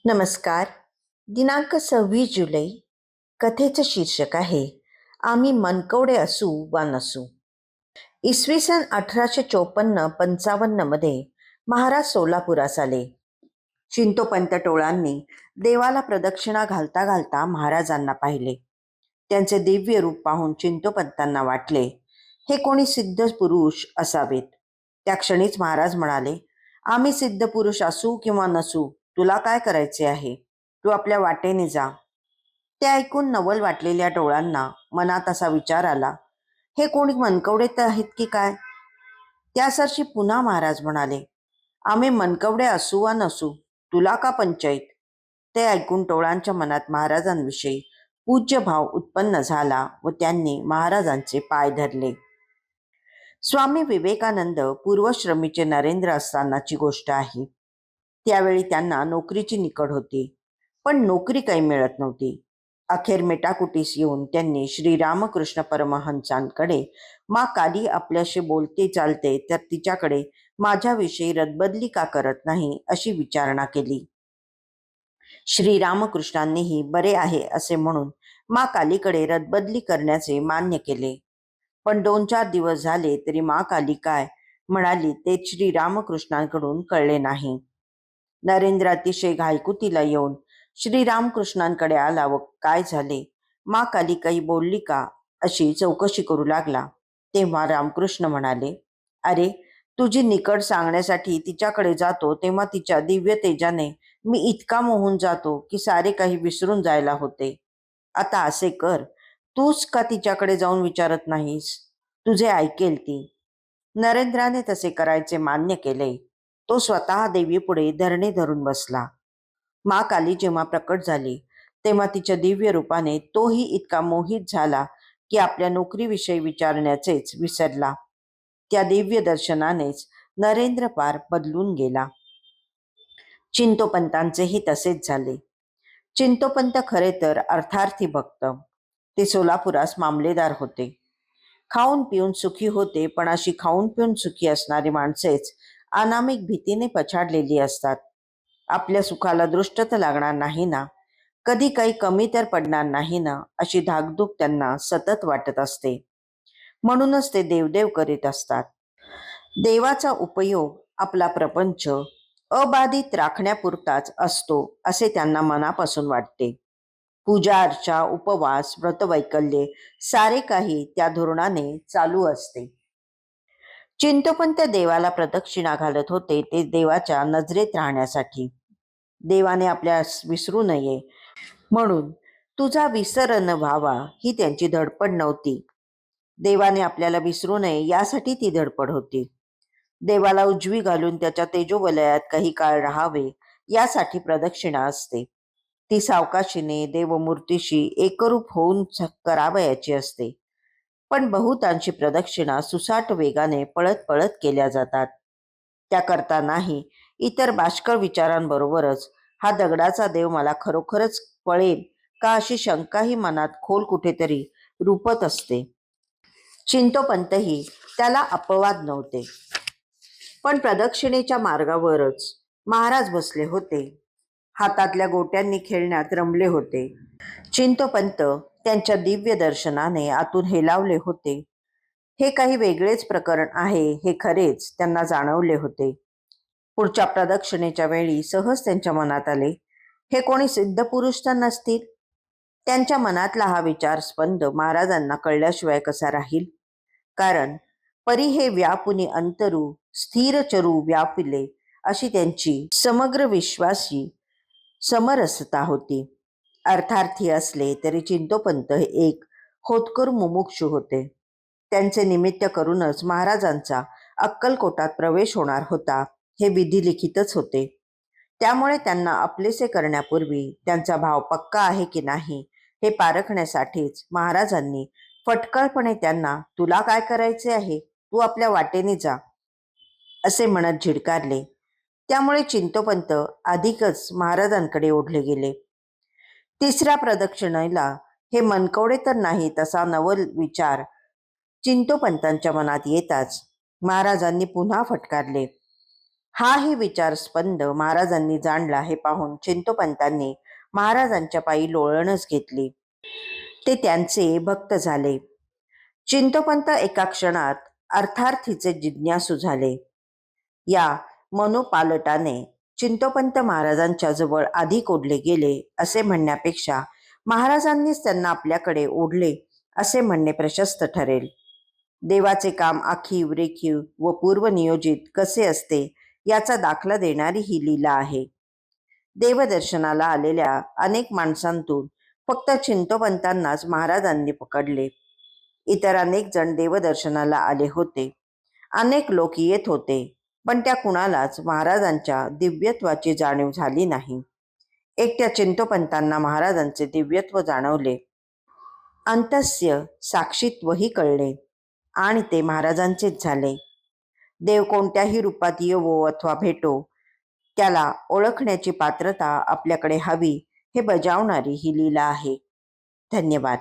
नमस्कार. दिनांक 26 जुलै. कथेचं शीर्षक आहे आम्ही मनकवडे असू वा नसू. इसवी सन 1854-55 मध्ये महाराज सोलापुरास आले. चिंतोपंत टोळांनी देवाला प्रदक्षिणा घालता घालता महाराजांना पाहिले. त्यांचे दिव्य रूप पाहून चिंतोपंतांना वाटले हे कोणी सिद्ध पुरुष असावेत. त्या क्षणीच महाराज म्हणाले, आम्ही सिद्ध पुरुष असू किंवा नसू, तुला काय करायचे आहे? तू आपल्या वाटेने जा. ते ऐकून नवल वाटलेल्या टोळांना मनात असा विचार आला, हे कोणी मनकवडे तर आहेत की काय? त्यासरशी पुन्हा महाराज म्हणाले, आम्ही मनकवडे असू वा नसू, तुला का पंचायत? ते ऐकून टोळांच्या मनात महाराजांविषयी पूज्य भाव उत्पन्न झाला व त्यांनी महाराजांचे पाय धरले. स्वामी विवेकानंद पूर्वश्रमीचे नरेंद्र असतानाची गोष्ट आहे. त्यावेळी त्यांना नोकरीची निकड होती, पण नोकरी काही मिळत नव्हती. अखेर मेटाकुटीस येऊन त्यांनी श्रीरामकृष्ण परमहंसांकडे, मा काली आपल्याशी बोलते चालते तर तिच्याकडे माझ्याविषयी रदबदली का करत नाही अशी विचारणा केली. श्रीरामकृष्णांनीही बरे आहे असे म्हणून मा कालीकडे रदबदली करण्याचे मान्य केले. पण 2-4 दिवस झाले तरी मा काली काय म्हणाली ते श्रीरामकृष्णांकडून कळले नाही. नरेंद्र अतिशय घायकुतीला येऊन श्रीरामकृष्णांकडे आला व काय झाले, मा काली काही बोलली का अशी चौकशी करू लागला. तेव्हा रामकृष्ण म्हणाले, अरे, तुझी निकड सांगण्यासाठी तिच्याकडे जातो तेव्हा तिच्या दिव्य तेजाने मी इतका मोहून जातो की सारे काही विसरून जायला होते. आता असे कर, तूच का तिच्याकडे जाऊन विचारत नाहीस? तुझे ऐकेल ती. नरेंद्राने तसे करायचे मान्य केले. तो स्वतः देवीपुढे धरणे धरून बसला. मा काली जेव्हा प्रकट झाली तेव्हा तिच्या दिव्य रूपाने तोही इतका मोहित झाला की आपल्या नोकरीविषयी विचारण्याचेच विसरला. त्या दिव्य दर्शनानेच नरेंद्र पार बदलून गेला. चिंतोपंतांचेही तसेच झाले. चिंतोपंत खरे तर अर्थार्थी भक्त. ते सोलापुरास मामलेदार होते. खाऊन पिऊन सुखी होते, पण अशी खाऊन पिऊन सुखी असणारी माणसेच अनामिक भीतीने पछाडलेली असतात. आपल्या सुखाला दृष्ट तर लागणार नाही ना, कधी काही कमी तर पडणार नाही ना, अशी धाकधूक त्यांना सतत वाटत असते. म्हणूनच ते देवदेव करीत असतात. देवाचा उपयोग आपला प्रपंच अबाधित राखण्यापुरताच असतो असे त्यांना मनापासून वाटते. पूजा अर्चा, उपवास, व्रतवैकल्ये सारे काही त्या धोरणाने चालू असते. चिंतोपंत देवाला प्रदक्षिणा घालत होते ते देवाच्या नजरेत राहण्यासाठी. देवाने आपल्यास विसरू नये म्हणून तुझा विसर न व्हावा ही त्यांची धडपड नव्हती. देवाने आपल्याला विसरू नये यासाठी ती धडपड होती. देवाला उजवी घालून त्याच्या तेजोवलयात काही काळ राहावे यासाठी प्रदक्षिणा असते. ती सावकाशीने देवमूर्तीशी एकरूप होऊन करावयाची असते. पण बहुतांशी प्रदक्षिणा सुसाट वेगाने पळत पळत केल्या जातात. त्याकरता नाही, इतर बाष्कळ विचारांबरोबरच हा दगडाचा देव मला खरोखरच पळेल का अशी शंकाही मनात खोल कुठेतरी रुपत असते. चिंतोपंतही त्याला अपवाद नव्हते. पण प्रदक्षिणेच्या मार्गावरच महाराज बसले होते. हातातल्या गोट्यांनी खेळण्यात रमले होते. चिंतोपंत त्यांच्या दिव्य दर्शनाने आतून हेलावले होते. हे काही वेगळेच प्रकरण आहे हे खरेच त्यांना जाणवले होते. पुढच्या प्रदक्षिणेच्या वेळी सहज त्यांच्या मनात आले, हे कोणी सिद्ध पुरुष तर नसतील? त्यांच्या मनातला हा विचार स्पंद महाराजांना कळल्याशिवाय कसा राहील? कारण परी हे व्यापुनी अंतरू स्थिर चरू व्यापिले अशी त्यांची समग्र विश्वासी समरसता होती. अर्थार्थी असले तरी चिंतोपंत हे एक होतकरू मुमुक्षू होते. त्यांचे निमित्त करूनच महाराजांचा अक्कलकोटात प्रवेश होणार होता हे विधिलिखितच होते. त्यामुळे त्यांना आपलेसे करण्यापूर्वी त्यांचा भाव पक्का आहे की नाही हे पारखण्यासाठीच महाराजांनी फटकळपणे त्यांना तुला काय करायचे आहे, तू आपल्या वाटेने जा असे म्हणत झिडकारले. त्यामुळे चिंतोपंत अधिकच महाराजांकडे ओढले गेले. तिसऱ्या प्रदक्षिणेला हे मनकवडे तर नाही तसा नवल विचार चिंतोपंतांच्या मनात येताच महाराजांनी पुन्हा फटकारले. हाही विचारस्पंद महाराजांनी जाणला हे पाहून चिंतोपंतांनी महाराजांच्या पायी लोळणच घेतली. ते त्यांचे भक्त झाले. चिंतोपंत एका क्षणात अर्थार्थीचे जिज्ञासू झाले. या मनोपालटाने चिंतोपंत महाराजांच्या जवळ अधिक ओढले गेले असे म्हणण्यापेक्षा महाराजांनीच त्यांना आपल्याकडे ओढले असे म्हणणे प्रशस्त ठरेल. देवाचे काम आखीव रेखीव व पूर्वनियोजित कसे असते याचा दाखला देणारी ही लीला आहे. देवदर्शनाला आलेल्या अनेक माणसांतून फक्त चिंतोपंतांनाच महाराजांनी पकडले. इतर अनेक जण देवदर्शनाला आले होते. अनेक लोक येत होते, पण त्या कुणालाच महाराजांच्या दिव्यत्वाची जाणीव झाली नाही. एकट्या चिंतोपंतांना महाराजांचे दिव्यत्व जाणवले. अंतस्य साक्षीत्वही कळले आणि ते महाराजांचेच झाले. देव कोणत्याही रूपात येवो अथवा भेटो, त्याला ओळखण्याची पात्रता आपल्याकडे हवी हे बजावणारी ही लीला आहे. धन्यवाद.